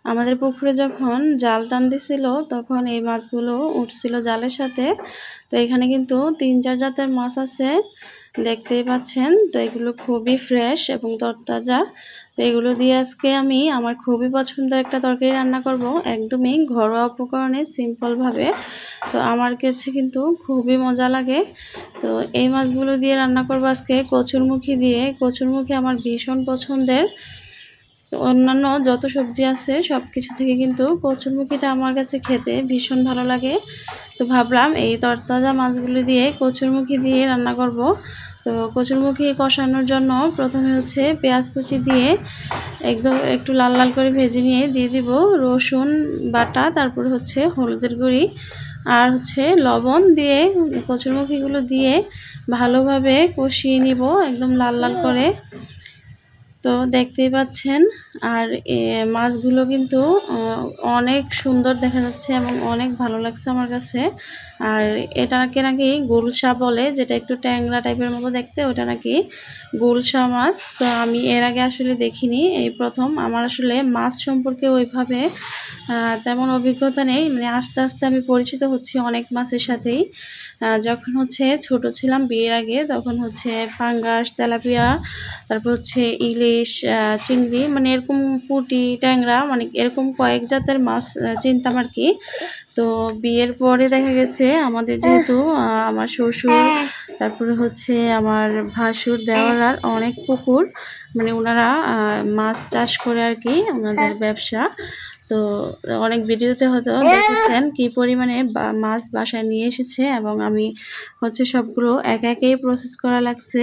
আমাদের পুকুরে যখন জাল টান দিছিল তখন এই মাছগুলো উঠছিল জালের সাথে। তো এখানে কিন্তু ৩-৪ জাতের মাছ আছে, দেখতেই পাচ্ছেন। তো এগুলো খুবই ফ্রেশ এবং তরতাজা। তো এগুলো দিয়ে আজকে আমি আমার খুবই পছন্দের একটা তরকারি রান্না করব, একদমই ঘরোয়া উপকরণে সিম্পলভাবে। তো আমার কাছে কিন্তু খুবই মজা লাগে। তো এই মাছগুলো দিয়ে রান্না করব আজকে কচুরমুখী দিয়ে। কচুরমুখী আমার ভীষণ পছন্দের। তো অন্যান্য যত সবজি আছে সব কিছু থেকে কিন্তু কচুরমুখীটা আমার কাছে খেতে ভীষণ ভালো লাগে। তো ভাবলাম এই তরতাজা মাছগুলো দিয়ে কচুরমুখী দিয়ে রান্না করব। তো কচুরমুখী কষানোর জন্য প্রথমে হচ্ছে পেঁয়াজ কুচি দিয়ে একদম একটু লাল লাল করে ভেজে নিয়ে দিয়ে দিব রসুন বাটা, তারপর হচ্ছে হলুদের গুঁড়ি আর হচ্ছে লবণ দিয়ে কচুরমুখীগুলো দিয়ে ভালোভাবে কষিয়ে নিব একদম লাল লাল করে। তো দেখতেই পাচ্ছেন। আর মাছগুলো কিন্তু অনেক সুন্দর দেখা যাচ্ছে এবং অনেক ভালো লাগছে আমার কাছে। আর এটাকে নাকি গুলশা বলে, যেটা একটু ট্যাংরা টাইপের মতো দেখতে, ওটা নাকি গুলশা মাছ। তো আমি এর আগে আসলে দেখিনি, এই প্রথম। আমার আসলে মাছ সম্পর্কে ওইভাবে তেমন অভিজ্ঞতা নেই, মানে আস্তে আস্তে আমি পরিচিত হচ্ছি অনেক মাছের সাথেই। যখন হচ্ছে ছোট ছিলাম বিয়ের আগে, তখন হচ্ছে পাঙ্গাস, তেলাপিয়া, তারপর হচ্ছে ইলিশ, চিংড়ি, মানে এরকম পুঁটি, ট্যাংরা, মানে এরকম কয়েক জাতের মাছ চিনতাম আর কি। তো বিয়ের পরে দেখা গেছে আমাদের যেহেতু আমার শ্বশুর, তারপরে হচ্ছে আমার ভাসুর, দেওয়ার অনেক পুকুর, মানে ওনারা মাছ চাষ করে আর কি, ওনাদের ব্যবসা। তো অনেক ভিডিওতে হয়তো দেখেছেন কি পরিমাণে মাছ বাসায় নিয়ে এসেছে, এবং আমি হচ্ছে সবগুলো একেই প্রসেস করা লাগছে।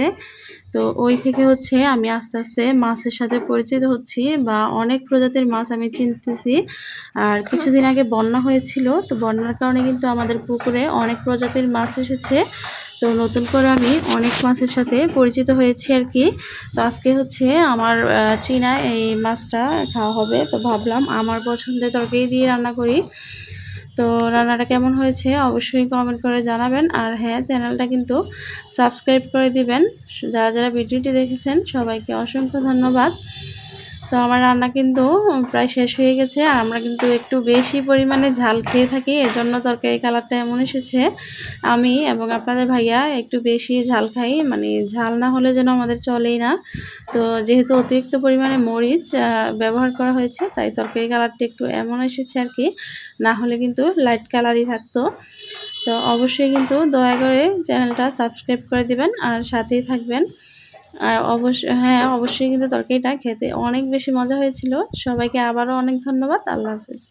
তো ওই থেকে হচ্ছে আমি আস্তে আস্তে মাছের সাথে পরিচিত হচ্ছি, বা অনেক প্রজাতির মাছ আমি চিনতেছি। আর কিছুদিন আগে বন্যা হয়েছিল, তো বন্যার কারণে কিন্তু আমাদের পুকুরে অনেক প্রজাতির মাছ এসেছে। তো নতুন করে আমি অনেক মাছের সাথে পরিচিত হয়েছি আর কি। তো আজকে হচ্ছে আমার চীনা এই মাছটা খাওয়া হবে। তো ভাবলাম আমার পছন্দের তরকারি দিয়ে রান্না করি। তো রান্নাটা কেমন হয়েছে অবশ্যই কমেন্ট করে জানাবেন। আর হ্যাঁ, চ্যানেলটা কিন্তু সাবস্ক্রাইব করে দিবেন। যারা যারা ভিডিওটি দেখেছেন সবাইকে অসংখ্য ধন্যবাদ। তো আমার রান্না কিন্তু প্রায় শেষ হয়ে গেছে। আর আমরা কিন্তু একটু বেশি পরিমাণে ঝাল খেয়ে থাকি, এজন্য তরকারি কালারটা এমন এসেছে। আমি এবং আপনাদের ভাইয়া একটু বেশি ঝাল খাই, মানে ঝাল না হলে যেন আমাদের চলেই না। তো যেহেতু অতিরিক্ত পরিমাণে মরিচ ব্যবহার করা হয়েছে, তাই তরকারি কালারটা একটু এমন এসেছে আর কি, না হলে কিন্তু লাইট কালারই থাকতো। তো অবশ্যই কিন্তু দয়া করে চ্যানেলটা সাবস্ক্রাইব করে দিবেন আর সাথেই থাকবেন। আর অবশ্যই কিন্তু তরকারিটা খেতে অনেক বেশি মজা হয়েছিল। সবাইকে আবারও অনেক ধন্যবাদ। আল্লাহ হাফেজ।